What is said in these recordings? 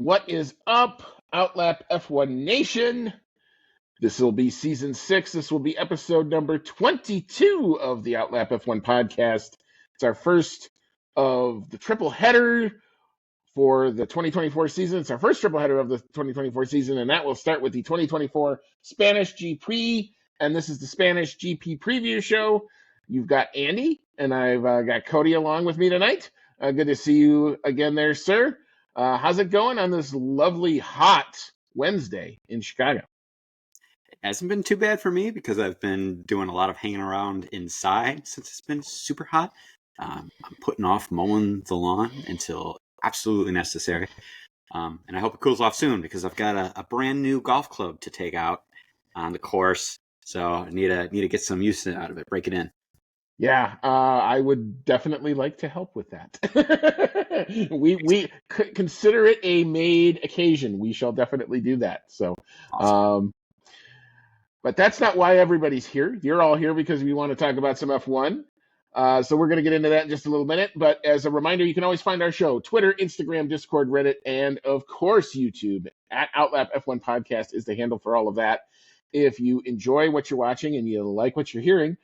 What is up, Outlap F1 Nation? This will be season 6. This will be episode number 22 of the Outlap F1 podcast. It's our first of the triple header for the 2024 season. It's our first triple header of the 2024 season, and that will start with the 2024 Spanish GP. And this is the Spanish GP preview show. You've got Andy, and I've got Cody along with me tonight. Good to see you again there, sir. How's it going on this lovely, hot Wednesday in Chicago? It hasn't been too bad for me because I've been doing a lot of hanging around inside since it's been super hot. I'm putting off mowing the lawn until absolutely necessary. And I hope it cools off soon because I've got a brand new golf club to take out on the course. So I need to get some use out of it, break it in. Yeah, I would definitely like to help with that. we consider it a made occasion. We shall definitely do that. So, Awesome. But that's not why everybody's here. You're all here because we want to talk about some F1. So we're going to get into that in just a little minute. But as a reminder, you can always find our show, Twitter, Instagram, Discord, Reddit, and of course, YouTube. At Outlap F1 Podcast is the handle for all of that. If you enjoy what you're watching and you like what you're hearing,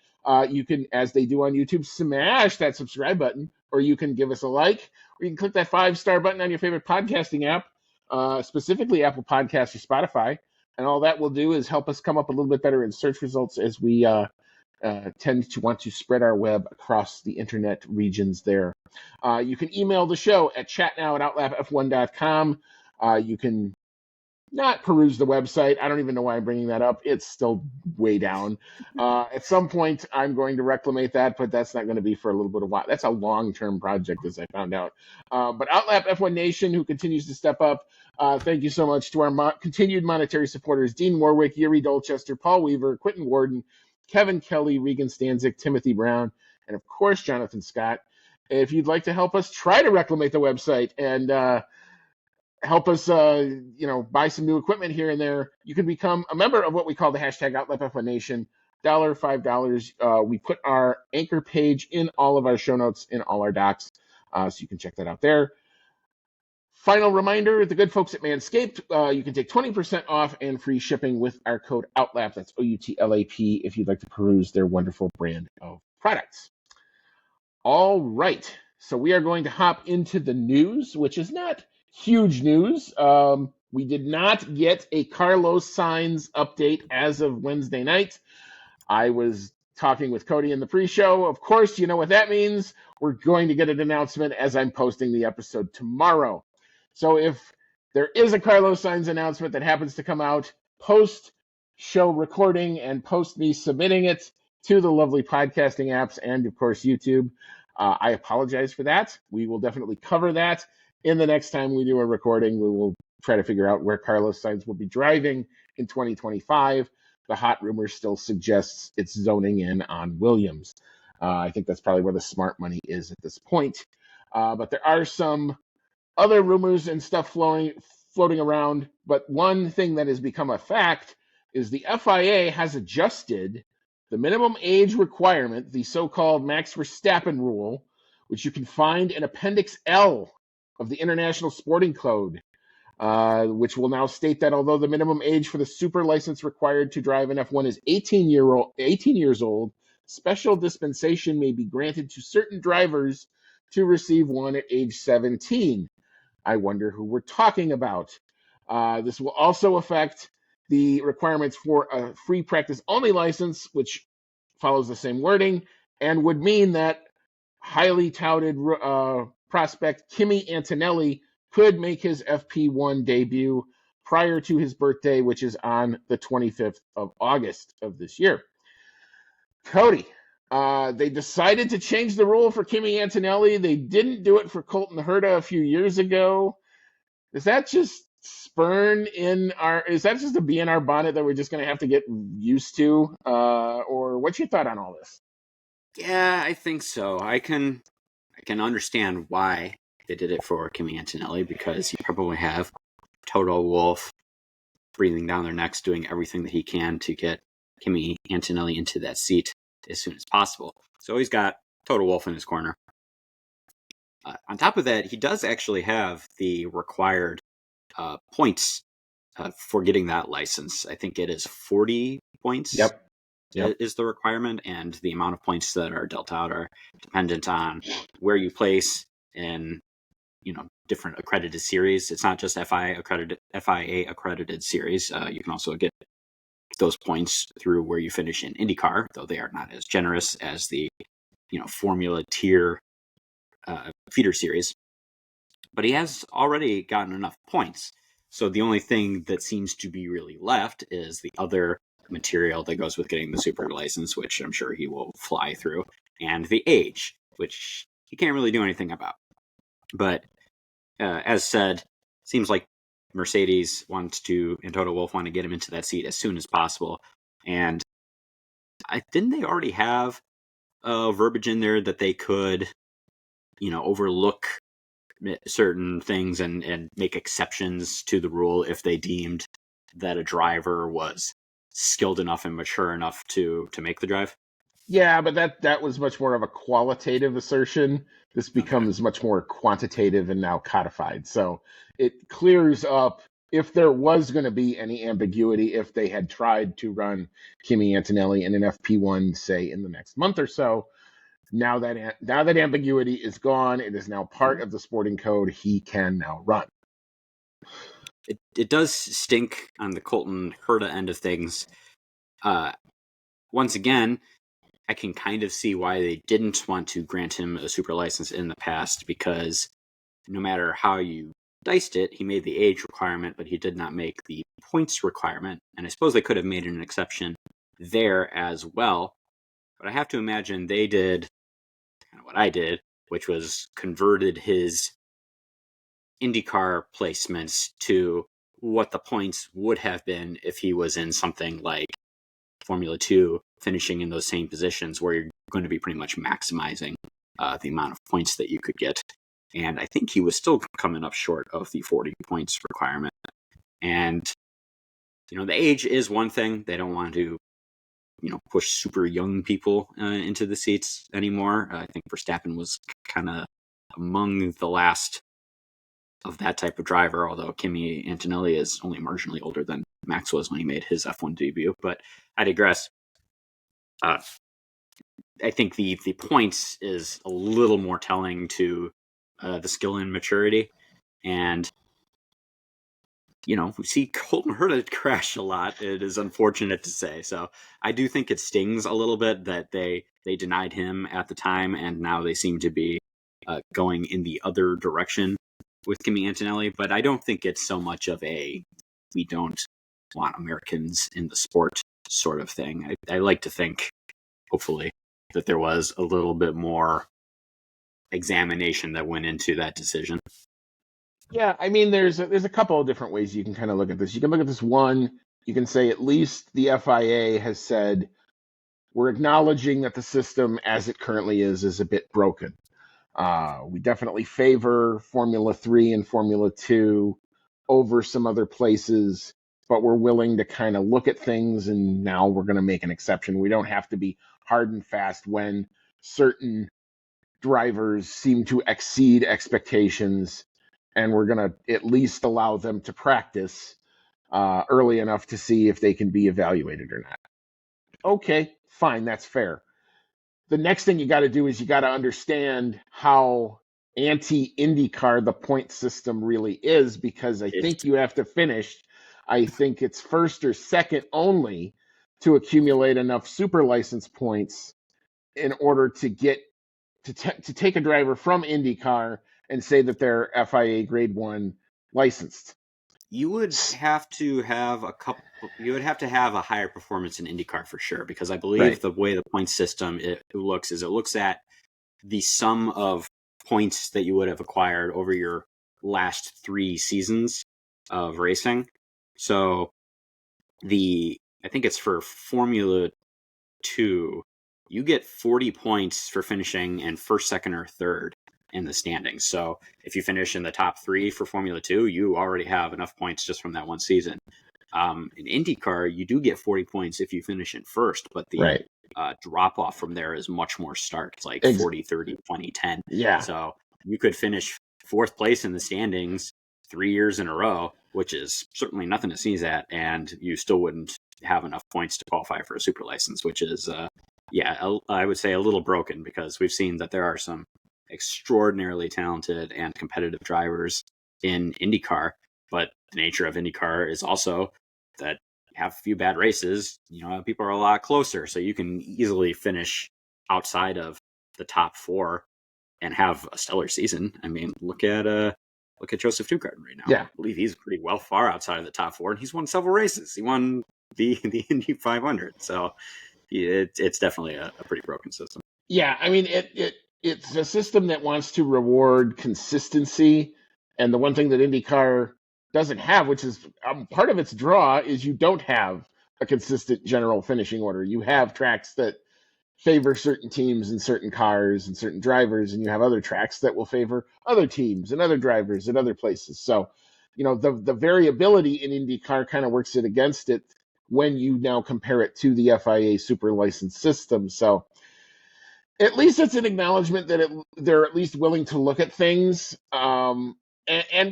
you can, as they do on YouTube, smash that subscribe button, or you can give us a like, or you can click that 5-star button on your favorite podcasting app, specifically Apple Podcasts or Spotify. And all that will do is help us come up a little bit better in search results as we tend to want to spread our web across the internet regions there. You can email the show at chatnow@outlapf1.com. You can not peruse the website. I don't even know why I'm bringing that up. It's still way down. At some point, I'm going to reclamate that, but that's not going to be for a little bit of while. That's a long-term project, as I found out. But Outlap F1 Nation, who continues to step up, thank you so much to our continued monetary supporters, Dean Warwick, Yuri Dolchester, Paul Weaver, Quentin Warden, Kevin Kelly, Regan Stanzik, Timothy Brown, and of course, Jonathan Scott. If you'd like to help us try to reclamate the website and help us, buy some new equipment here and there, you can become a member of what we call the hashtag OutlapF1 Nation. $1, $5. We put our anchor page in all of our show notes, in all our docs, so you can check that out there. Final reminder, the good folks at Manscaped, you can take 20% off and free shipping with our code OUTLAP. That's OUTLAP if you'd like to peruse their wonderful brand of products. All right, so we are going to hop into the news, which is not huge news. We did not get a Carlos Sainz update as of Wednesday night. I was talking with Cody in the pre-show. Of course, you know what that means. We're going to get an announcement as I'm posting the episode tomorrow. So if there is a Carlos Sainz announcement that happens to come out post-show recording and post me submitting it to the lovely podcasting apps and, of course, YouTube, I apologize for that. We will definitely cover that in the next time we do a recording. We will try to figure out where Carlos Sainz will be driving in 2025. The hot rumor still suggests it's zoning in on Williams. I think that's probably where the smart money is at this point. But there are some other rumors and stuff floating around. But one thing that has become a fact is the FIA has adjusted the minimum age requirement, the so-called Max Verstappen rule, which you can find in Appendix L of the International Sporting Code, which will now state that although the minimum age for the super license required to drive an F1 is 18 years old, special dispensation may be granted to certain drivers to receive one at age 17. I wonder who we're talking about. This will also affect the requirements for a free practice only license, which follows the same wording, and would mean that highly touted prospect Kimi Antonelli could make his FP1 debut prior to his birthday, which is on the 25th of August of this year. Cody, they decided to change the rule for Kimi Antonelli. They didn't do it for Colton Herta a few years ago. Is that just is that just a bee in our bonnet that we're just going to have to get used to? Or what's your thought on all this? Yeah, I think so. I can understand why they did it for Kimi Antonelli, because you probably have Toto Wolff breathing down their necks, doing everything that he can to get Kimi Antonelli into that seat as soon as possible. So he's got Toto Wolff in his corner. On top of that, he does actually have the required points for getting that license. I think it is 40 points Yep. Yep. is the requirement, and the amount of points that are dealt out are dependent on where you place in different accredited series. It's not just FIA accredited series. You can also get those points through where you finish in IndyCar, though they are not as generous as the Formula tier feeder series. But he has already gotten enough points. So the only thing that seems to be really left is the other material that goes with getting the super license, which I'm sure he will fly through, and the age, which he can't really do anything about. But as said, seems like Mercedes wants to, and Toto Wolff want to get him into that seat as soon as possible. And didn't they already have verbiage in there that they could, overlook certain things and make exceptions to the rule if they deemed that a driver was skilled enough and mature enough to make the drive? Yeah, but that was much more of a qualitative assertion. This Okay. becomes much more quantitative and now codified. So it clears up if there was going to be any ambiguity if they had tried to run Kimi Antonelli in an FP1, say in the next month or so. Now that ambiguity is gone, it is now part of the sporting code. He can now run. It does stink on the Colton Herta end of things. Once again, I can kind of see why they didn't want to grant him a super license in the past, because no matter how you diced it, he made the age requirement, but he did not make the points requirement. And I suppose they could have made an exception there as well. But I have to imagine they did kind of what I did, which was converted his IndyCar placements to what the points would have been if he was in something like Formula 2, finishing in those same positions where you're going to be pretty much maximizing the amount of points that you could get. And I think he was still coming up short of the 40 points requirement. And, the age is one thing. They don't want to, push super young people into the seats anymore. I think Verstappen was kind of among the last of that type of driver, although Kimi Antonelli is only marginally older than Max was when he made his F1 debut. But I digress. I think the points is a little more telling to the skill and maturity. And, we see Colton Herta crash a lot. It is unfortunate to say. So I do think it stings a little bit that they denied him at the time, and now they seem to be going in the other direction with Kimi Antonelli. But I don't think it's so much of a we don't want Americans in the sport sort of thing. I like to think, hopefully, that there was a little bit more examination that went into that decision. Yeah, I mean, there's a couple of different ways you can kind of look at this. You can look at this one. You can say at least the FIA has said we're acknowledging that the system as it currently is a bit broken. We definitely favor Formula 3 and Formula 2 over some other places, but we're willing to kind of look at things, and now we're going to make an exception. We don't have to be hard and fast when certain drivers seem to exceed expectations, and we're going to at least allow them to practice early enough to see if they can be evaluated or not. Okay, fine, that's fair. The next thing you got to do is you got to understand how anti IndyCar the point system really is, because I think It's you have to finish, I think it's first or second only to accumulate enough super license points in order to get to take a driver from IndyCar and say that they're FIA grade 1 licensed. you would have to have a couple. You would have to have a higher performance in IndyCar for sure, because I believe Right. the way the point system it looks is it looks at the sum of points that you would have acquired over your last 3 seasons of racing. So I think it's for Formula 2, you get 40 points for finishing in first, second, or third in the standings. So if you finish in the top 3 for Formula 2, you already have enough points just from that one season. In IndyCar, you do get 40 points if you finish in first, but the Right. drop off from there is much more stark. It's like Ex- 40, 30, 20, 10. yeah. So you could finish fourth place in the standings 3 years in a row, which is certainly nothing to sneeze at, and you still wouldn't have enough points to qualify for a super license, which is, I would say a little broken, because we've seen that there are some extraordinarily talented and competitive drivers in IndyCar, but the nature of IndyCar is also that you have a few bad races, people are a lot closer, so you can easily finish outside of the top four and have a stellar season. I mean, look at Joseph Newgarden right now. Yeah. I believe he's pretty well far outside of the top four, and he's won several races. He won the Indy 500, so it's definitely a pretty broken system. Yeah, I mean, it's a system that wants to reward consistency, and the one thing that IndyCar doesn't have, which is part of its draw, is you don't have a consistent general finishing order. You have tracks that favor certain teams and certain cars and certain drivers, and you have other tracks that will favor other teams and other drivers at other places. So, the variability in IndyCar kind of works it against it when you now compare it to the FIA super license system. So at least it's an acknowledgement that they're at least willing to look at things. And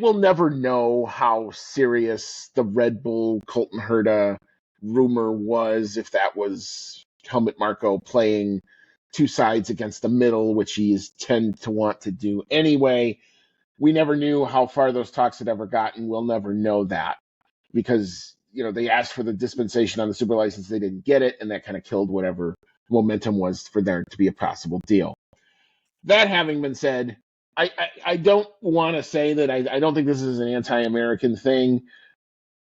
we'll never know how serious the Red Bull Colton Herta rumor was, if that was Helmut Marko playing two sides against the middle, which he tend to want to do anyway. We never knew how far those talks had ever gotten. We'll never know that because, they asked for the dispensation on the super license. They didn't get it, and that kind of killed whatever momentum was for there to be a possible deal. That having been said, I don't want to say that I don't think this is an anti-American thing.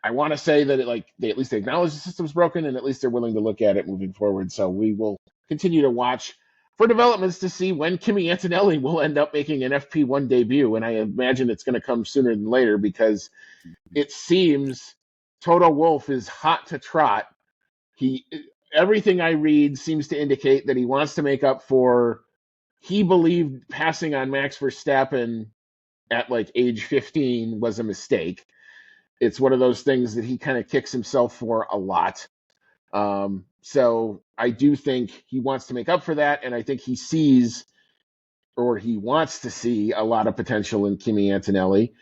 I want to say that they at least acknowledge the system's broken, and at least they're willing to look at it moving forward. So we will continue to watch for developments to see when Kimi Antonelli will end up making an FP1 debut, and I imagine it's going to come sooner than later because it seems Toto Wolff is hot to trot. Everything I read seems to indicate that he wants to make up for, he believed passing on Max Verstappen at age 15 was a mistake. It's one of those things that he kind of kicks himself for a lot. So I do think he wants to make up for that, and I think he sees, or he wants to see, a lot of potential in Kimi Antonelli.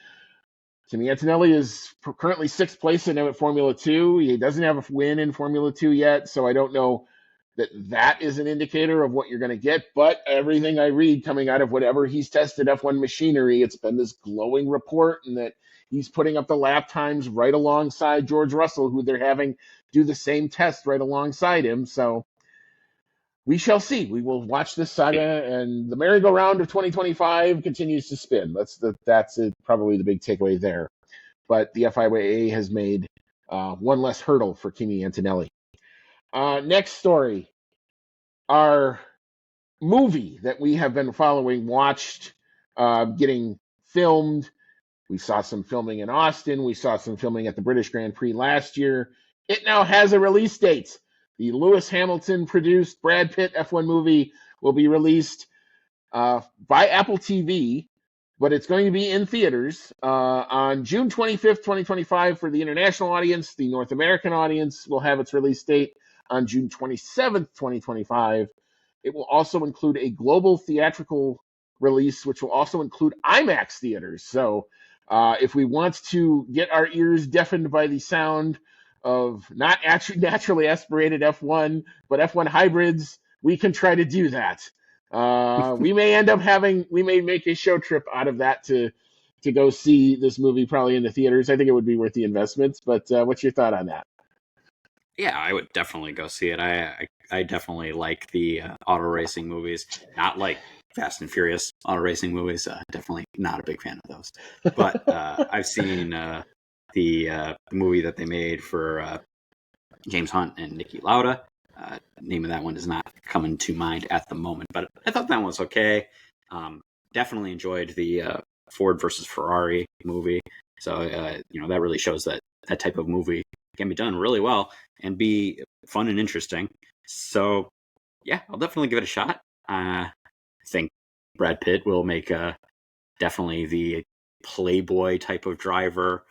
Kimi Antonelli is currently sixth place in Formula 2. He doesn't have a win in Formula 2 yet, so I don't know that is an indicator of what you're going to get. But everything I read coming out of whatever he's tested F1 machinery, it's been this glowing report, and that he's putting up the lap times right alongside George Russell, who they're having do the same test right alongside him. So we shall see. We will watch this saga, and the merry-go-round of 2025 continues to spin. That's probably the big takeaway there. But the FIA has made one less hurdle for Kimi Antonelli. Next story. Our movie that we have been watched getting filmed. We saw some filming in Austin. We saw some filming at the British Grand Prix last year. It now has a release date. The Lewis Hamilton produced Brad Pitt F1 movie will be released by Apple TV, but it's going to be in theaters on June 25th, 2025 for the international audience. The North American audience will have its release date on June 27th, 2025. It will also include a global theatrical release, which will also include IMAX theaters. So if we want to get our ears deafened by the sound of not actually naturally aspirated F1, but F1 hybrids, we can try to do that. We may make a show trip out of that to go see this movie probably in the theaters. I think it would be worth the investments, but what's your thought on that? Yeah, I would definitely go see it. I definitely like the auto racing movies, not like Fast and Furious auto racing movies. Definitely not a big fan of those. But I've seen the movie that they made for James Hunt and Niki Lauda. Name of that one is not coming to mind at the moment, but I thought that one was okay. Definitely enjoyed the Ford versus Ferrari movie. So that really shows that type of movie can be done really well and be fun and interesting. So yeah, I'll definitely give it a shot. I think Brad Pitt will make definitely the playboy type of driver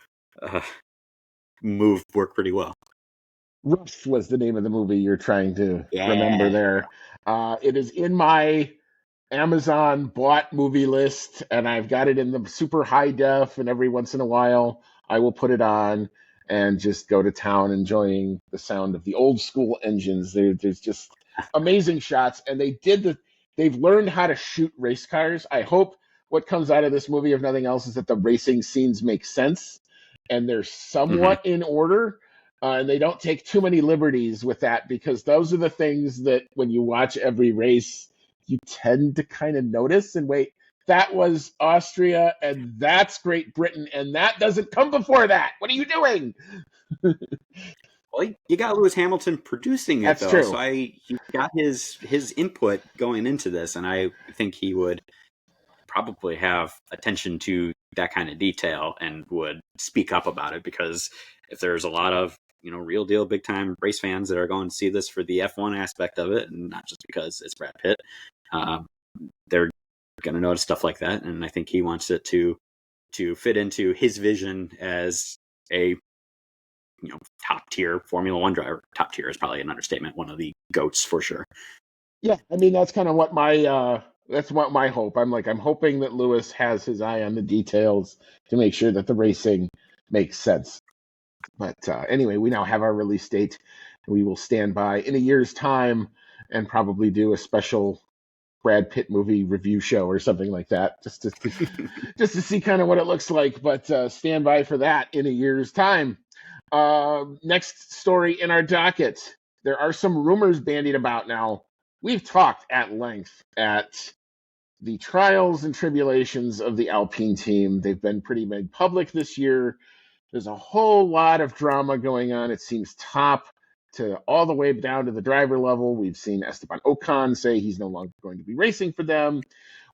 move work pretty well. Rush was the name of the movie you're trying to remember there. It is in my Amazon bought movie list, and I've got it in the super high def, and every once in a while I will put it on and just go to town enjoying the sound of the old school engines. There's just amazing shots, and they've learned how to shoot race cars. I hope what comes out of this movie, if nothing else, is that the racing scenes make sense and they're Mm-hmm. somewhat in order. And they don't take too many liberties with that, because those are the things that when you watch every race, you tend to kind of notice and wait, that was Austria and that's Great Britain and that doesn't come before that. What are you doing? Well, you got Lewis Hamilton producing it That's though, so true. he got his input going into this, and I think he would probably have attention to that kind of detail and would speak up about it, because if there's a lot of real deal big time race fans that are going to see this for the F1 aspect of it, and not just because it's Brad Pitt, um, they're going to notice stuff like that, and I think he wants it to fit into his vision as a top tier Formula One driver. Top tier is probably an understatement. One of the goats for sure. Yeah, I mean that's kind of what my hope. I'm hoping that Lewis has his eye on the details to make sure that the racing makes sense. But anyway, we now have our release date. We will stand by in a year's time and probably do a special Brad Pitt movie review show or something like that, just to see kind of what it looks like. But stand by for that in a year's time. Next story in our docket. There are some rumors bandied about now. We've talked at length at the trials and tribulations of the Alpine team. They've been pretty made public this year. There's a whole lot of drama going on. It seems top to all the way down to the driver level. We've seen Esteban Ocon say he's no longer going to be racing for them.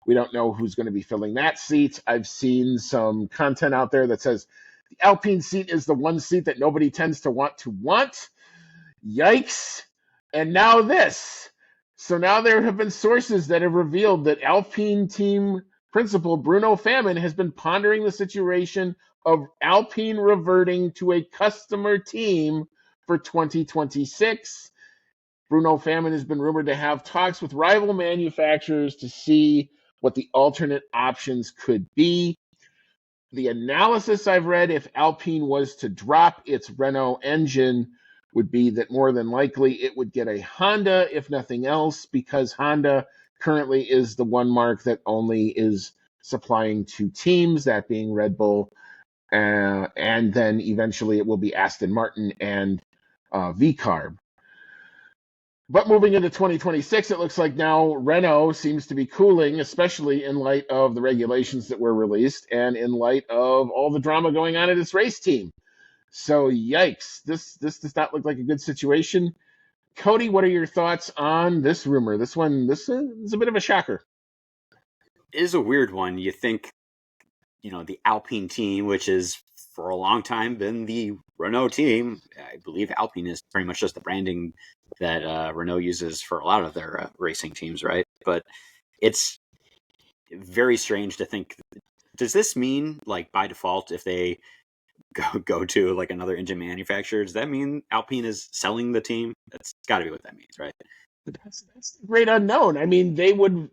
We don't know who's going to be filling that seat. I've seen some content out there that says the Alpine seat is the one seat that nobody tends to want. Yikes. And now this. So now there have been sources that have revealed that Alpine team principal Bruno Famin has been pondering the situation of Alpine reverting to a customer team for 2026. Bruno Famin has been rumored to have talks with rival manufacturers to see what the alternate options could be. The analysis I've read, if Alpine was to drop its Renault engine, would be that more than likely it would get a Honda, if nothing else, because Honda currently is the one mark that only is supplying two teams, that being Red Bull, and then eventually it will be Aston Martin and VCarb. But moving into 2026, it looks like now Renault seems to be cooling, especially in light of the regulations that were released and in light of all the drama going on at its race team. So, yikes, this does not look like a good situation. Cody, what are your thoughts on this rumor? This is a bit of a shocker. It is a weird one. You think, the Alpine team, which is for a long time been the Renault team. I believe Alpine is pretty much just the branding that Renault uses for a lot of their racing teams, right? But it's very strange to think. Does this mean, like, by default, if they go to like another engine manufacturer, does that mean Alpine is selling the team? That's got to be what that means, right? That's the great unknown. I mean, they would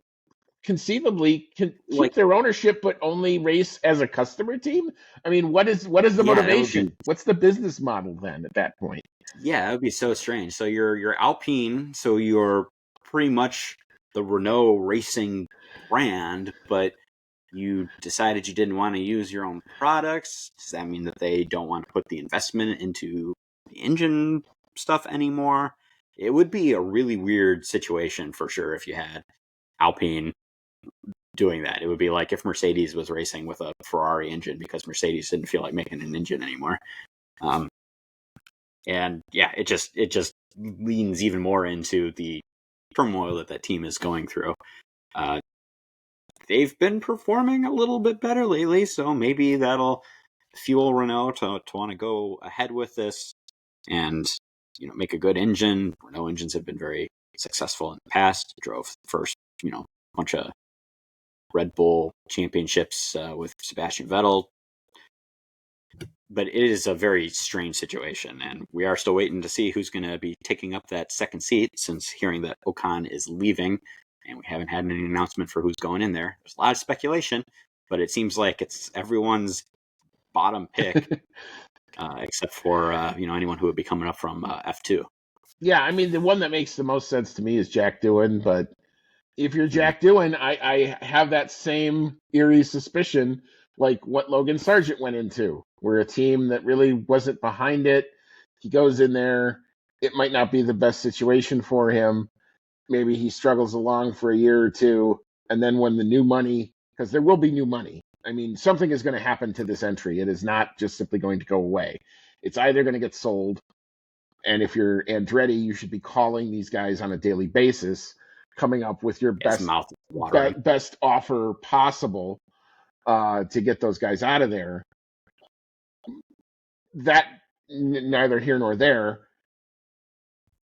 conceivably keep Like, their ownership, but only race as a customer team. I mean, what is the yeah, that would be. motivation? What's the business model then at that point? Yeah, that would be so strange. So you're Alpine, so you're pretty much the Renault racing brand, but you decided you didn't want to use your own products. Does that mean that they don't want to put the investment into the engine stuff anymore? It would be a really weird situation for sure if you had Alpine doing that. It would be like if Mercedes was racing with a Ferrari engine because Mercedes didn't feel like making an engine anymore. Um, and yeah, it just leans even more into the turmoil that team is going through. Uh, they've been performing a little bit better lately, so maybe that'll fuel Renault to want to go ahead with this and make a good engine. Renault engines have been very successful in the past. Drove the first bunch of Red Bull championships with Sebastian Vettel. But it is a very strange situation, and we are still waiting to see who's going to be taking up that second seat, since hearing that Ocon is leaving, and we haven't had any announcement for who's going in there. There's a lot of speculation, but it seems like it's everyone's bottom pick, except for anyone who would be coming up from F2. Yeah, I mean, the one that makes the most sense to me is Jack Doohan, but if you're Mhm. Jack Doohan, I have that same eerie suspicion like what Logan Sargent went into. We're a team that really wasn't behind it. He goes in there, it might not be the best situation for him. Maybe he struggles along for a year or two, and then when the new money, because there will be new money. I mean, something is going to happen to this entry. It is not just simply going to go away. It's either going to get sold, and if you're Andretti, you should be calling these guys on a daily basis, coming up with your His mouth is watering. best offer possible to get those guys out of there. That neither here nor there.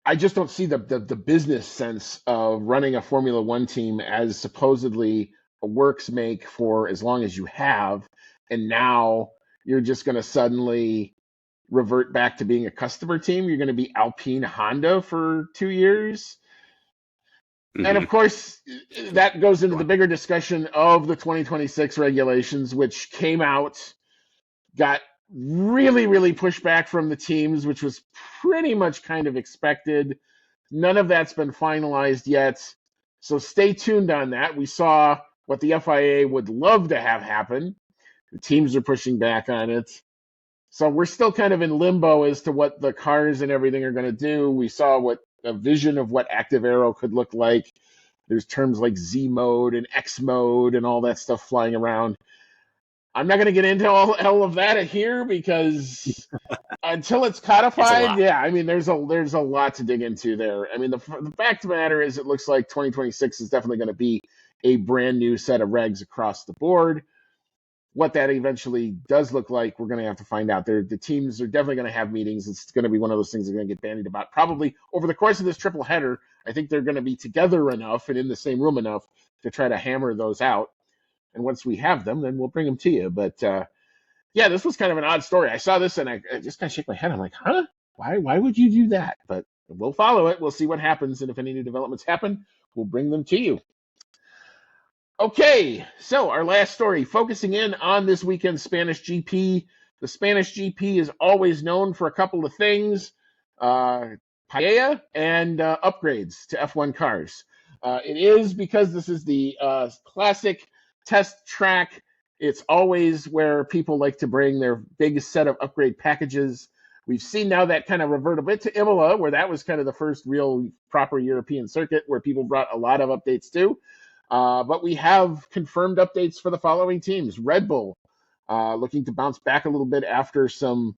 I just don't see the business sense of running a Formula One team as supposedly a works make for as long as you have, and now you're just going to suddenly revert back to being a customer team. You're going to be Alpine Honda for 2 years. And of Mm-hmm. course, that goes into the Sure. bigger discussion of the 2026 regulations, which came out, got really, really pushed back from the teams, which was pretty much kind of expected. None of that's been finalized yet. So stay tuned on that. We saw what the FIA would love to have happen. The teams are pushing back on it. So we're still kind of in limbo as to what the cars and everything are going to do. We saw what a vision of what active aero could look like. There's terms like Z mode and X mode and all that stuff flying around. I'm not going to get into all of that here because until it's It's a codified, lot. yeah, I mean, there's a lot to dig into there. I mean, the fact of the matter is, it looks like 2026 is definitely going to be a brand new set of regs across the board. What that eventually does look like, we're going to have to find out. The teams are definitely going to have meetings. It's going to be one of those things they're going to get bandied about. Probably over the course of this triple header, I think they're going to be together enough and in the same room enough to try to hammer those out. And once we have them, then we'll bring them to you. But yeah, this was kind of an odd story. I saw this and I just kind of shake my head. I'm like, huh? Why would you do that? But we'll follow it. We'll see what happens. And if any new developments happen, we'll bring them to you. Okay, so our last story, focusing in on this weekend's Spanish GP. The Spanish GP is always known for a couple of things, paella and upgrades to F1 cars. It is because this is the classic test track. It's always where people like to bring their big set of upgrade packages. We've seen now that kind of revert a bit to Imola, where that was kind of the first real proper European circuit where people brought a lot of updates to. But we have confirmed updates for the following teams. Red Bull, looking to bounce back a little bit after some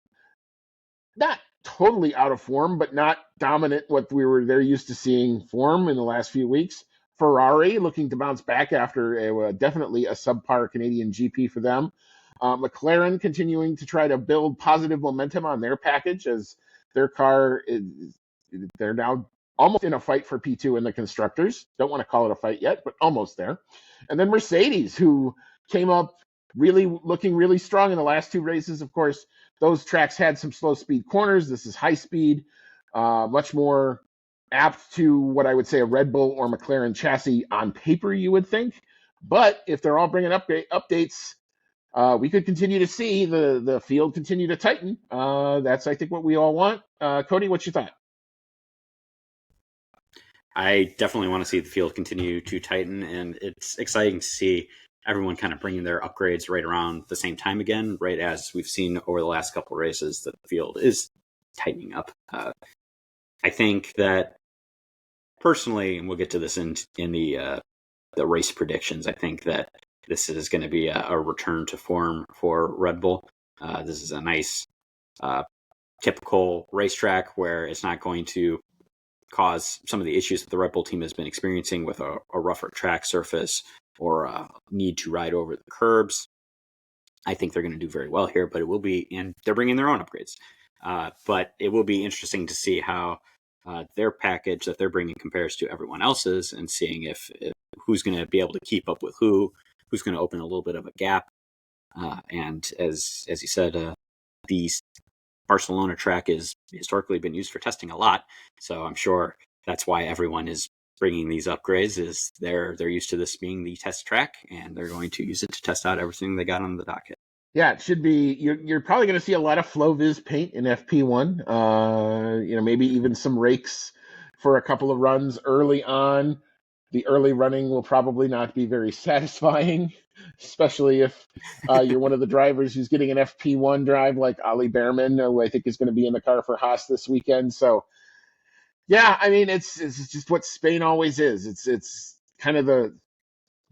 not totally out of form, but not dominant what they're used to seeing form in the last few weeks. Ferrari looking to bounce back after definitely a subpar Canadian GP for them. McLaren continuing to try to build positive momentum on their package as their car they're now almost in a fight for P2 in the constructors. Don't want to call it a fight yet, but almost there. And then Mercedes, who came up really looking really strong in the last two races. Of course, those tracks had some slow speed corners. This is high speed, much more apt to what I would say a Red Bull or McLaren chassis on paper, you would think. But if they're all bringing updates, we could continue to see the field continue to tighten. That's, I think, what we all want. Cody, what's your thought? I definitely want to see the field continue to tighten, and it's exciting to see everyone kind of bringing their upgrades right around the same time again, right as we've seen over the last couple of races that the field is tightening up. I think that personally, and we'll get to this in the race predictions, I think that this is going to be a return to form for Red Bull. This is a nice, typical racetrack where it's not going to cause some of the issues that the Red Bull team has been experiencing with a rougher track surface or a need to ride over the curbs. I think they're going to do very well here, but it will be, and they're bringing their own upgrades. But it will be interesting to see how their package that they're bringing compares to everyone else's, and seeing if who's going to be able to keep up with who's going to open a little bit of a gap. And as you said, the Barcelona track is historically been used for testing a lot, so I'm sure that's why everyone is bringing these upgrades. Is they're used to this being the test track, and they're going to use it to test out everything they got on the docket. Yeah, it should be. You're probably going to see a lot of FlowViz paint in FP1. Maybe even some rakes for a couple of runs early on. The early running will probably not be very satisfying, especially if you're one of the drivers who's getting an FP1 drive like Ali Behrman, who I think is going to be in the car for Haas this weekend. So yeah, I mean it's just what Spain always is. It's kind of the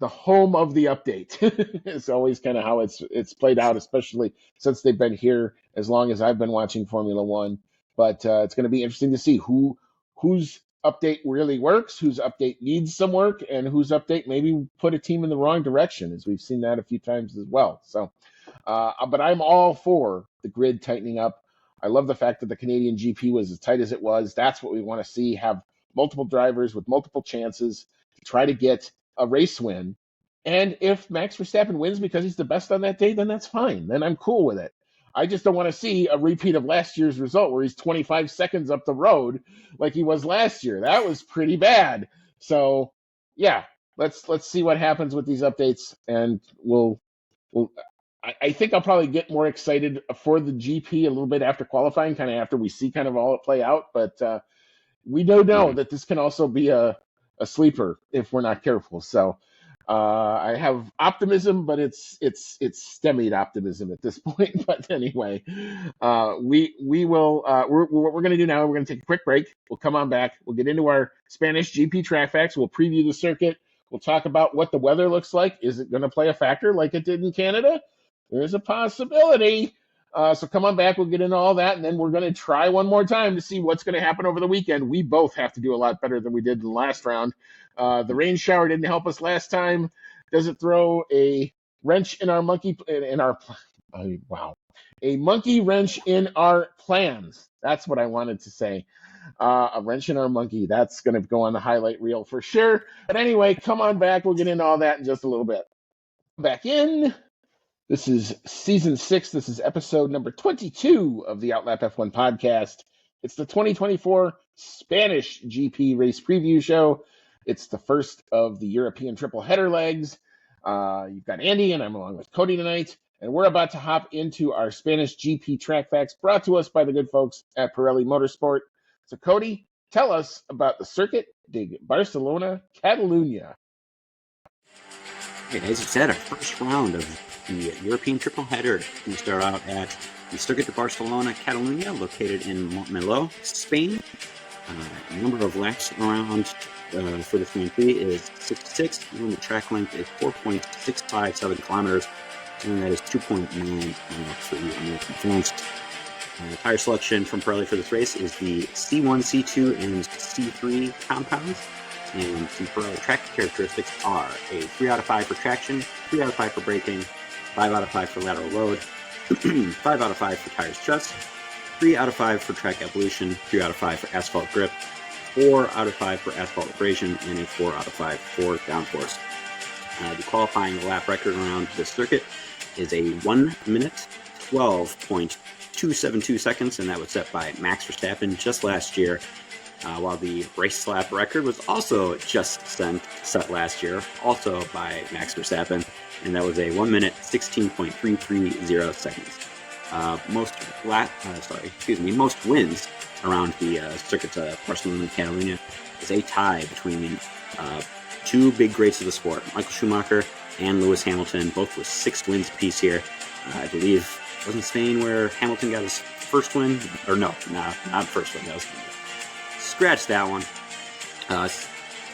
home of the update. It's always kind of how it's played out, especially since they've been here as long as I've been watching Formula One. But it's going to be interesting to see whose update really works, whose update needs some work, and whose update maybe put a team in the wrong direction, as we've seen that a few times as well. So, but I'm all for the grid tightening up. I love the fact that the Canadian GP was as tight as it was. That's what we want to see. Have multiple drivers with multiple chances to try to get a race win. And if Max Verstappen wins because he's the best on that day, then that's fine. Then I'm cool with it. I just don't want to see a repeat of last year's result where he's 25 seconds up the road like he was last year. That was pretty bad. So yeah, let's see what happens with these updates, and we'll I think I'll probably get more excited for the GP a little bit after qualifying, kind of after we see kind of all it play out. But we do know that this can also be a sleeper if we're not careful. So I have optimism, but it's stymied optimism at this point. But anyway, we will. What we're going to do now, we're going to take a quick break. We'll come on back. We'll get into our Spanish GP track facts. We'll preview the circuit. We'll talk about what the weather looks like. Is it going to play a factor like it did in Canada? There's a possibility. So come on back. We'll get into all that, and then we're going to try one more time to see what's going to happen over the weekend. We both have to do a lot better than we did in the last round. The rain shower didn't help us last time. Does it throw a wrench in our a monkey wrench in our plans? That's what I wanted to say. A wrench in our monkey. That's going to go on the highlight reel for sure. But anyway, come on back. We'll get into all that in just a little bit. Back in. This is season 6. This is episode number 22 of the Outlap F1 podcast. It's the 2024 Spanish GP race preview show. It's the first of the European triple header legs. You've got Andy, and I'm along with Cody tonight. And we're about to hop into our Spanish GP track facts brought to us by the good folks at Pirelli Motorsport. So, Cody, tell us about the Circuit de Barcelona, Catalunya. Okay, as you said, our first round of the European triple header. We start out at the Circuit de Barcelona, Catalunya, located in Montmeló, Spain. Number of laps around for this Grand Prix is 66, and the track length is 4.657 kilometers, and that is 2.9 miles for the American fans. Tire selection from Pirelli for this race is the C1, C2, and C3 compounds. And the Pirelli track characteristics are a 3 out of 5 for traction, 3 out of 5 for braking, 5 out of 5 for lateral load, 5 out of 5 for tire stress, 3 out of 5 for track evolution, 3 out of 5 for asphalt grip, 4 out of 5 for asphalt abrasion, and a 4 out of 5 for downforce. The qualifying lap record around this circuit is a 1 minute 12.272 seconds, and that was set by Max Verstappen just last year. While the race lap record was also just set last year, also by Max Verstappen, and that was a 1 minute 16.330 seconds. Most wins around the circuits of Barcelona and Catalunya is a tie between two big greats of the sport, Michael Schumacher and Lewis Hamilton, both with 6 wins apiece here. I believe, wasn't Spain where Hamilton got his first win? Or no, not first win. That was scratch that one.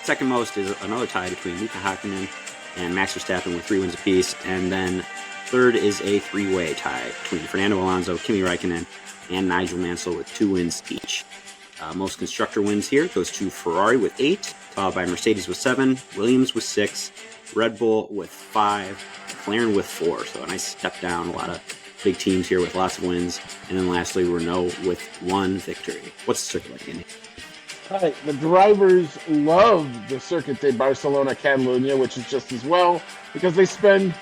Second most is another tie between Mika Hakkinen and Max Verstappen with 3 wins apiece. And then third is a 3-way tie between Fernando Alonso, Kimi Räikkönen, and Nigel Mansell with 2 wins each. Most constructor wins here goes to Ferrari with 8, followed by Mercedes with 7, Williams with 6, Red Bull with 5, McLaren with 4. So a nice step down, a lot of big teams here with lots of wins. And then lastly, Renault with 1 victory. What's the circuit like, Andy? Right. The drivers love the Circuit de Barcelona, Catalunya, which is just as well, because they spend,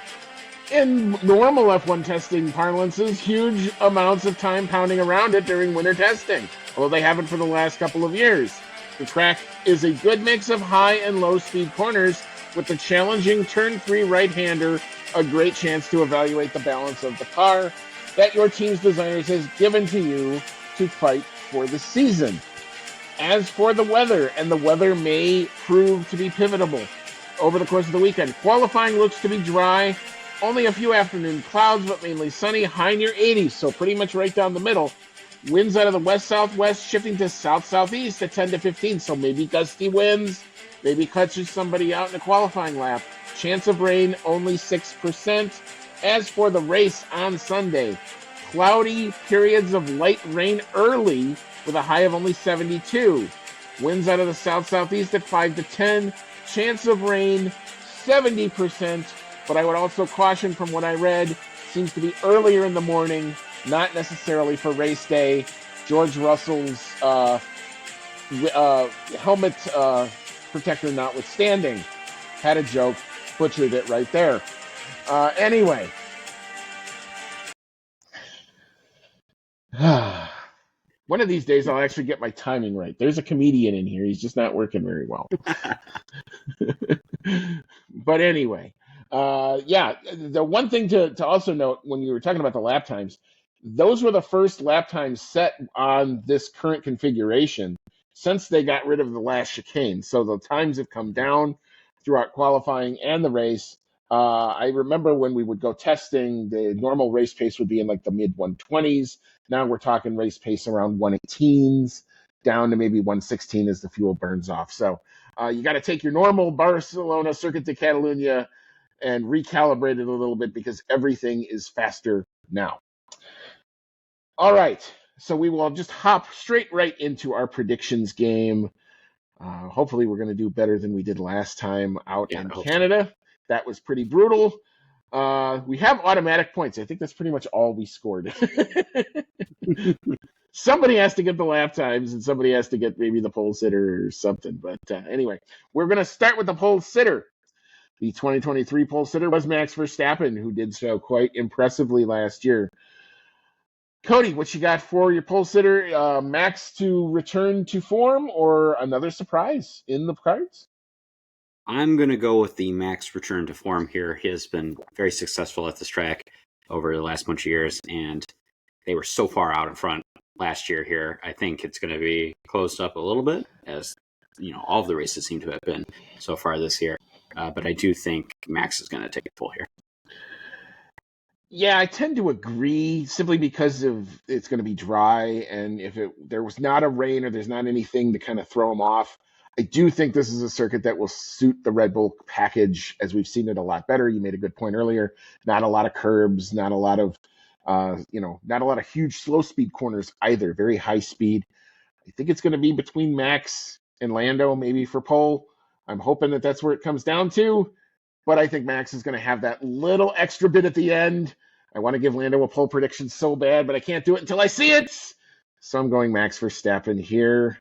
in normal F1 testing parlances, huge amounts of time pounding around it during winter testing, although they haven't for the last couple of years. The track is a good mix of high and low speed corners with the challenging turn 3 right-hander a great chance to evaluate the balance of the car that your team's designers has given to you to fight for the season. As for the weather, and the weather may prove to be pivotal over the course of the weekend. Qualifying looks to be dry. Only a few afternoon clouds, but mainly sunny, high near 80s, so pretty much right down the middle. Winds out of the west-southwest shifting to south-southeast at 10 to 15, so maybe gusty winds, maybe catches somebody out in a qualifying lap. Chance of rain, only 6%. As for the race on Sunday, cloudy periods of light rain early with a high of only 72. Winds out of the south-southeast at 5 to 10. Chance of rain, 70%. But I would also caution from what I read, seems to be earlier in the morning, not necessarily for race day. George Russell's helmet protector notwithstanding. Had a joke, butchered it right there. Anyway. One of these days I'll actually get my timing right. There's a comedian in here. He's just not working very well. But anyway, the one thing to also note when you were talking about the lap times, those were the first lap times set on this current configuration since they got rid of the last chicane. So the times have come down throughout qualifying and the race. I remember when we would go testing, the normal race pace would be in like the mid 120s. Now we're talking race pace around 118s, down to maybe 116 as the fuel burns off. So you got to take your normal Barcelona Circuit de Catalunya and recalibrate it a little bit because everything is faster now. All right, so we will just hop straight right into our predictions game. Hopefully we're going to do better than we did last time out in Canada. So. That was pretty brutal. We have automatic points. I think that's pretty much all we scored. Somebody has to get the lap times and somebody has to get maybe the pole sitter or something. But anyway, we're going to start with the pole sitter. The 2023 pole sitter was Max Verstappen, who did so quite impressively last year. Cody, what you got for your pole sitter? Max to return to form or another surprise in the cards? I'm going to go with the Max return to form here. He has been very successful at this track over the last bunch of years, and they were so far out in front last year here. I think it's going to be closed up a little bit, as all of the races seem to have been so far this year. But I do think Max is going to take a pull here. Yeah, I tend to agree simply because it's going to be dry, and if there was not a rain or there's not anything to kind of throw them off, I do think this is a circuit that will suit the Red Bull package as we've seen it a lot better. You made a good point earlier. Not a lot of curbs, not a lot of not a lot of huge slow speed corners either. Very high speed. I think it's going to be between Max and Lando maybe for pole. I'm hoping that that's where it comes down to. But I think Max is going to have that little extra bit at the end. I want to give Lando a pole prediction so bad, but I can't do it until I see it. So I'm going Max Verstappen here.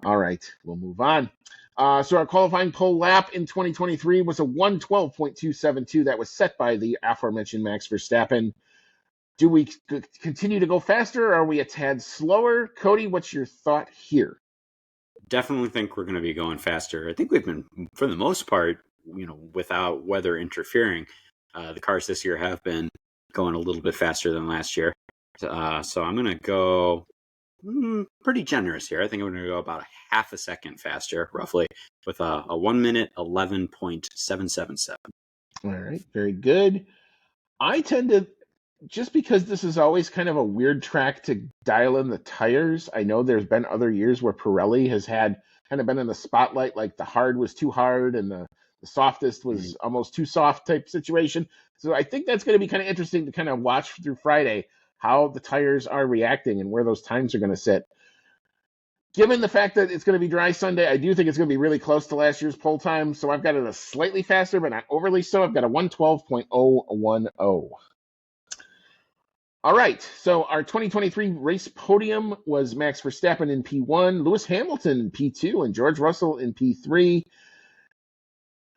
All right, we'll move on. So our qualifying pole lap in 2023 was a 1:12.272. That was set by the aforementioned Max Verstappen. Do we continue to go faster, or are we a tad slower? Cody, what's your thought here? Definitely think we're going to be going faster. I think we've been, for the most part, without weather interfering. The cars this year have been going a little bit faster than last year. So I'm going to go pretty generous here. I think I'm going to go about a half a second faster, roughly, with a 1 minute 11.777. All right, very good. I tend to, just because this is always kind of a weird track to dial in the tires, I know there's been other years where Pirelli has had kind of been in the spotlight, like the hard was too hard and the softest was almost too soft type situation. So I think that's going to be kind of interesting to kind of watch through Friday how the tires are reacting and where those times are going to sit. Given the fact that it's going to be dry Sunday, I do think it's going to be really close to last year's pole time. So I've got it a slightly faster, but not overly so. I've got a 1:12.010. All right, so our 2023 race podium was Max Verstappen in P1, Lewis Hamilton in P2, and George Russell in P3.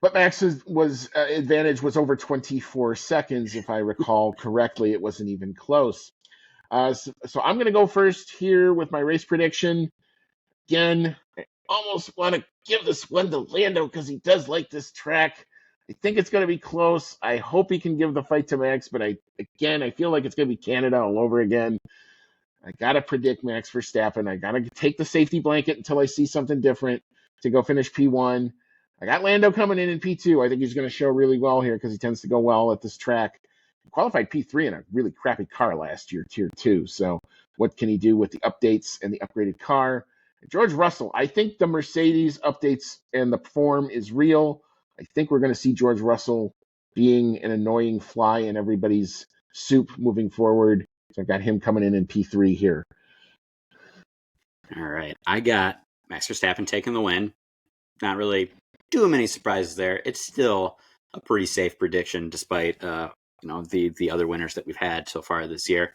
But Max's advantage was over 24 seconds, if I recall correctly. It wasn't even close. So I'm going to go first here with my race prediction. Again, I almost want to give this one to Lando because he does like this track. I think it's going to be close. I hope he can give the fight to Max, but I feel like it's going to be Canada all over again. I got to predict Max Verstappen. I got to take the safety blanket until I see something different to go finish P1. I got Lando coming in P2. I think he's going to show really well here because he tends to go well at this track. He qualified P3 in a really crappy car last year, Tier 2. So what can he do with the updates and the upgraded car? George Russell, I think the Mercedes updates and the form is real. I think we're going to see George Russell being an annoying fly in everybody's soup moving forward. So I've got him coming in P3 here. All right. I got Max Verstappen taking the win. Not really too many surprises there. It's still a pretty safe prediction despite the other winners that we've had so far this year.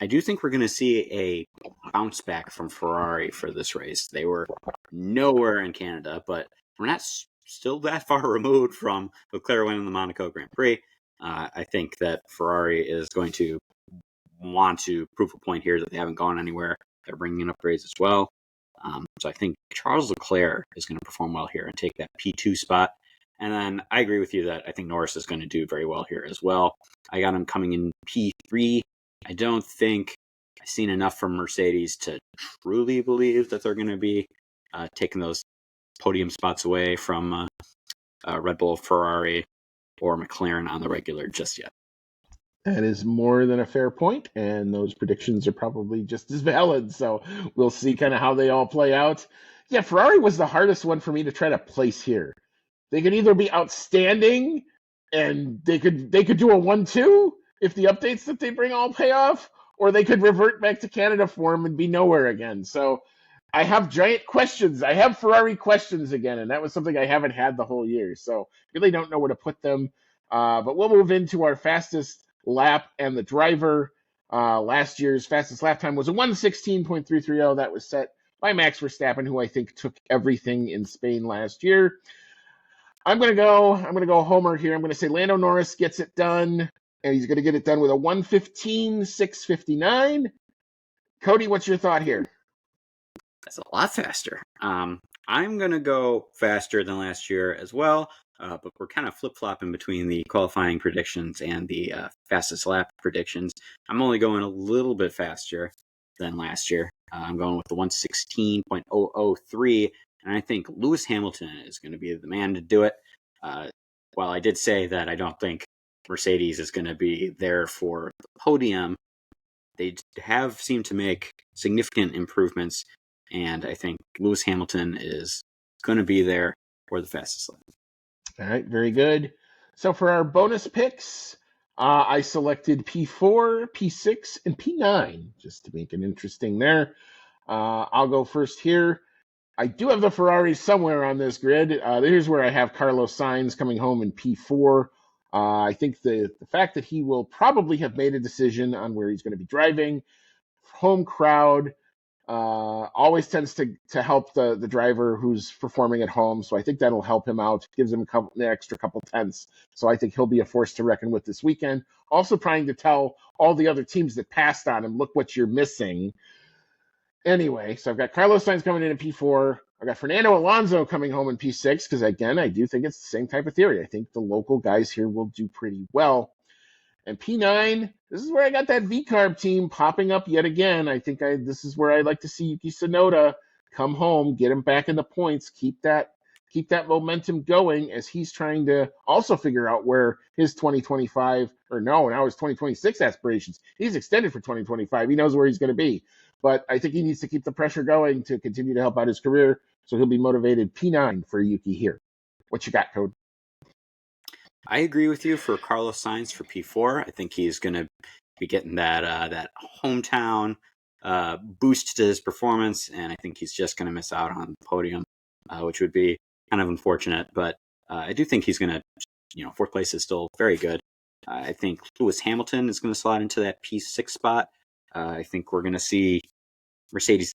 I do think we're going to see a bounce back from Ferrari for this race. They were nowhere in Canada, but we're not still that far removed from Leclerc winning the Monaco Grand Prix. I think that Ferrari is going to want to prove a point here that they haven't gone anywhere. They're bringing in upgrades as well. So I think Charles Leclerc is going to perform well here and take that P2 spot. And then I agree with you that I think Norris is going to do very well here as well. I got him coming in P3. I don't think I've seen enough from Mercedes to truly believe that they're going to be taking those podium spots away from Red Bull, Ferrari, or McLaren on the regular just yet. That is more than a fair point, and those predictions are probably just as valid. So we'll see kind of how they all play out. Yeah, Ferrari was the hardest one for me to try to place here. They could either be outstanding and they could do a 1-2 if the updates that they bring all pay off, or they could revert back to Canada form and be nowhere again. So I have giant questions. I have Ferrari questions again, and that was something I haven't had the whole year. So really don't know where to put them. But we'll move into our fastest lap and the driver. Last year's fastest lap time was a 1:16.330. That was set by Max Verstappen, who I think took everything in Spain last year. I'm gonna go Homer here. I'm gonna say Lando Norris gets it done, and he's gonna get it done with a 1:15.659. Cody, what's your thought here? That's a lot faster. I'm gonna go faster than last year as well. But we're kind of flip-flopping between the qualifying predictions and the fastest lap predictions. I'm only going a little bit faster than last year. I'm going with the 1:16.003, and I think Lewis Hamilton is going to be the man to do it. While I did say that I don't think Mercedes is going to be there for the podium, they have seemed to make significant improvements, and I think Lewis Hamilton is going to be there for the fastest lap. All right, very good. So for our bonus picks, I selected P4, P6, and P9, just to make it interesting there. I'll go first here. I do have the Ferrari somewhere on this grid. Here's where I have Carlos Sainz coming home in P4. I think the fact that he will probably have made a decision on where he's going to be driving, home crowd, always tends to help the driver who's performing at home. So I think that'll help him out, gives him an extra couple tenths. So I think he'll be a force to reckon with this weekend. Also trying to tell all the other teams that passed on him, look what you're missing. Anyway, so I've got Carlos Sainz coming in P4. I've got Fernando Alonso coming home in P6 because, again, I do think it's the same type of theory. I think the local guys here will do pretty well. And P9, this is where I got that V-Carb team popping up yet again. I think this is where I'd like to see Yuki Tsunoda come home, get him back in the points, keep that momentum going as he's trying to also figure out where his 2025, or no, now his 2026 aspirations. He's extended for 2025. He knows where he's going to be. But I think he needs to keep the pressure going to continue to help out his career. So he'll be motivated. P9 for Yuki here. What you got, Code? I agree with you for Carlos Sainz for P4. I think he's going to be getting that hometown boost to his performance, and I think he's just going to miss out on the podium, which would be kind of unfortunate. But I do think he's going to, fourth place is still very good. I think Lewis Hamilton is going to slide into that P6 spot. I think we're going to see Mercedes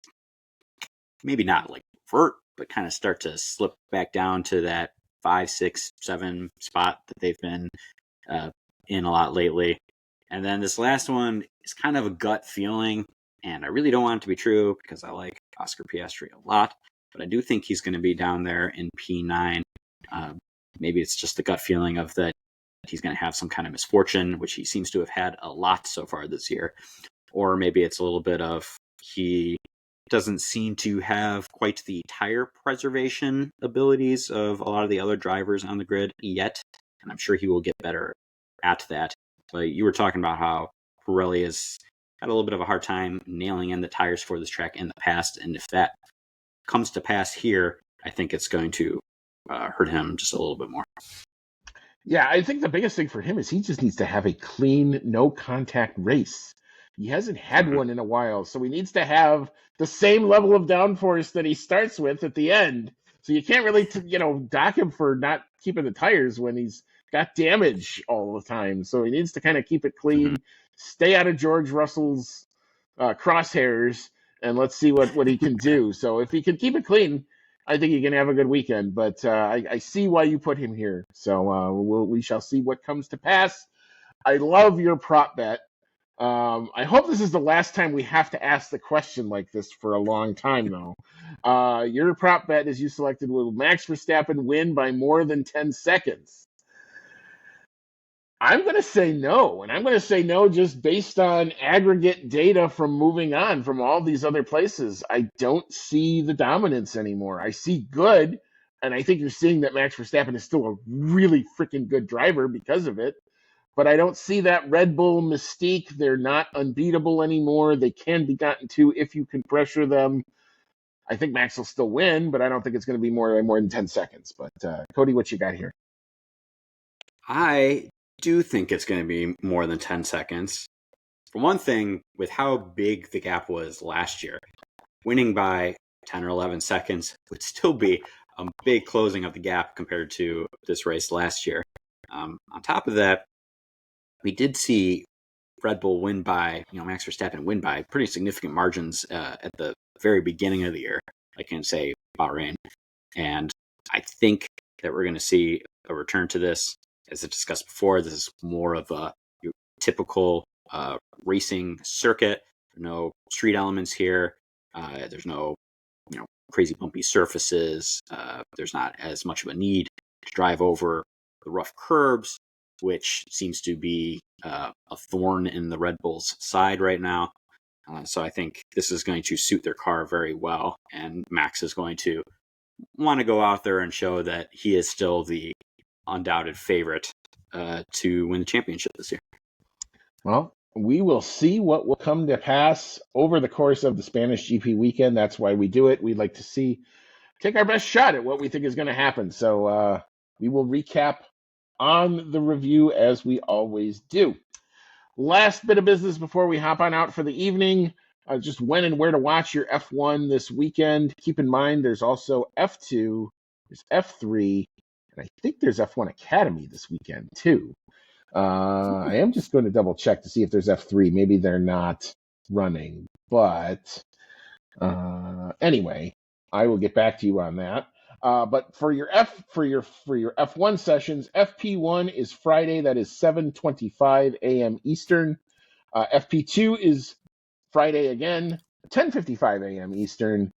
maybe not like vert, but kind of start to slip back down to that 5, 6, 7 spot that they've been in a lot lately. And then this last one is kind of a gut feeling, and I really don't want it to be true because I like Oscar Piastri a lot, but I do think he's going to be down there in P9. maybe it's just the gut feeling of that he's going to have some kind of misfortune, which he seems to have had a lot so far this year. Or maybe it's a little bit of he doesn't seem to have quite the tire preservation abilities of a lot of the other drivers on the grid yet. And I'm sure he will get better at that. But you were talking about how Pirelli has had a little bit of a hard time nailing in the tires for this track in the past. And if that comes to pass here, I think it's going to hurt him just a little bit more. Yeah, I think the biggest thing for him is he just needs to have a clean, no contact race. He hasn't had one in a while, so he needs to have the same level of downforce that he starts with at the end. So you can't really, dock him for not keeping the tires when he's got damage all the time. So he needs to kind of keep it clean, stay out of George Russell's crosshairs, and let's see what he can do. So if he can keep it clean, I think he can have a good weekend. But I see why you put him here. So we shall see what comes to pass. I love your prop bet. I hope this is the last time we have to ask the question like this for a long time, though. Your prop bet is you selected will Max Verstappen win by more than 10 seconds? I'm going to say no, and I'm going to say no just based on aggregate data from moving on from all these other places. I don't see the dominance anymore. I see good, and I think you're seeing that Max Verstappen is still a really freaking good driver because of it. But I don't see that Red Bull mystique. They're not unbeatable anymore. They can be gotten to if you can pressure them. I think Max will still win, but I don't think it's going to be more than 10 seconds. But Cody, what you got here? I do think it's going to be more than 10 seconds. For one thing, with how big the gap was last year, winning by 10 or 11 seconds would still be a big closing of the gap compared to this race last year. On top of that, we did see Red Bull win by, Max Verstappen win by pretty significant margins at the very beginning of the year, like in, say, Bahrain. And I think that we're going to see a return to this. As I discussed before, this is more of a typical racing circuit. No street elements here. There's no, crazy bumpy surfaces. There's not as much of a need to drive over the rough curbs, which seems to be a thorn in the Red Bull's side right now. So I think this is going to suit their car very well, and Max is going to want to go out there and show that he is still the undoubted favorite to win the championship this year. Well, we will see what will come to pass over the course of the Spanish GP weekend. That's why we do it. We'd like to take our best shot at what we think is going to happen. So we will recap on the review as we always do. Last bit of business before we hop on out for the evening. Just when and where to watch your F1 this weekend. Keep in mind there's also F2, there's F3, and I think there's F1 Academy this weekend too. I am just going to double check to see if there's F3. Maybe they're not running, but anyway, I will get back to you on that. But for your F1 sessions, FP1 is Friday. That is 7:25 a.m. Eastern. FP2 is Friday again, 10:55 a.m. Eastern.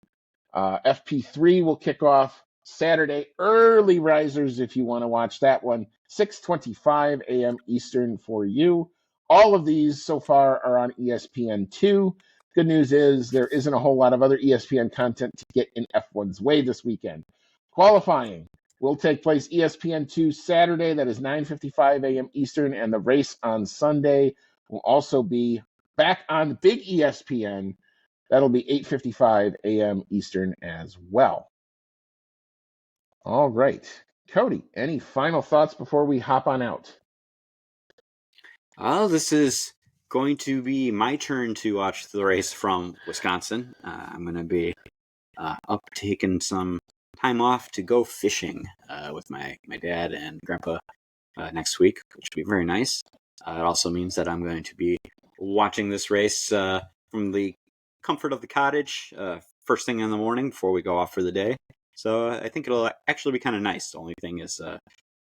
FP3 will kick off Saturday. Early risers, if you want to watch that one, 6:25 a.m. Eastern for you. All of these so far are on ESPN2. Good news is there isn't a whole lot of other ESPN content to get in F1's way this weekend. Qualifying will take place ESPN2 Saturday. That is 9:55 a.m. Eastern. And the race on Sunday will also be back on big ESPN. That'll be 8:55 a.m. Eastern as well. All right. Cody, any final thoughts before we hop on out? This is going to be my turn to watch the race from Wisconsin. I'm going to be up taking some time off to go fishing with my dad and grandpa next week, which will be very nice. It also means that I'm going to be watching this race from the comfort of the cottage first thing in the morning before we go off for the day. So I think it'll actually be kind of nice. The only thing is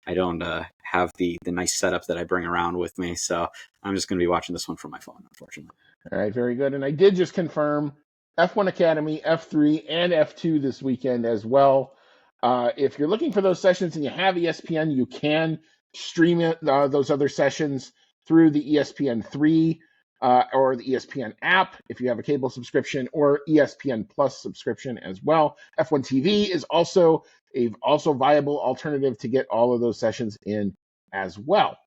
I don't have the nice setup that I bring around with me. So I'm just going to be watching this one from my phone, unfortunately. All right, very good. And I did just confirm F1 Academy, F3, and F2 this weekend as well. If you're looking for those sessions and you have ESPN, you can stream it, those other sessions through the ESPN3 or the ESPN app if you have a cable subscription, or ESPN Plus subscription as well. F1 TV is also a viable alternative to get all of those sessions in as well.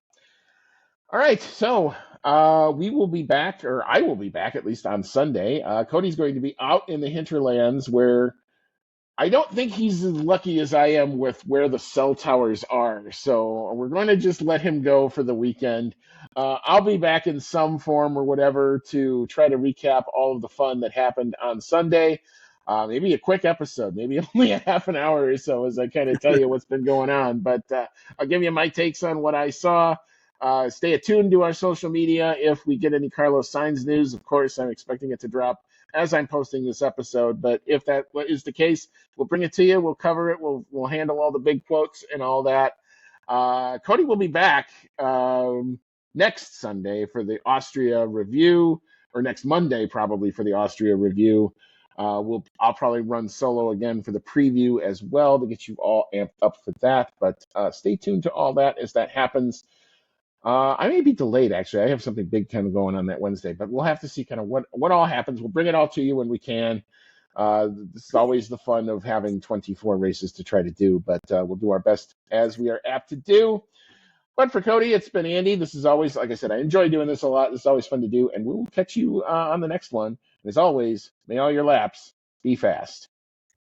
All right, so we will be back, or I will be back at least on Sunday. Cody's going to be out in the hinterlands where I don't think he's as lucky as I am with where the cell towers are. So we're going to just let him go for the weekend. I'll be back in some form or whatever to try to recap all of the fun that happened on Sunday. Maybe a quick episode, maybe only a half an hour or so as I kind of tell you what's been going on. But I'll give you my takes on what I saw. Stay attuned to our social media. If we get any Carlos Sainz news, of course, I'm expecting it to drop as I'm posting this episode. But if that is the case, we'll bring it to you. We'll cover it. We'll handle all the big quotes and all that. Cody will be back next Sunday for the Austria review, or next Monday probably for the Austria review. I'll probably run solo again for the preview as well to get you all amped up for that. But stay tuned to all that as that happens. I may be delayed, actually. I have something big kind of going on that Wednesday, but we'll have to see kind of what all happens. We'll bring it all to you when we can. This is always the fun of having 24 races to try to do, but we'll do our best as we are apt to do. But for Cody, it's been Andy. This is always, like I said, I enjoy doing this a lot. This is always fun to do, and we will catch you on the next one. And as always, may all your laps be fast.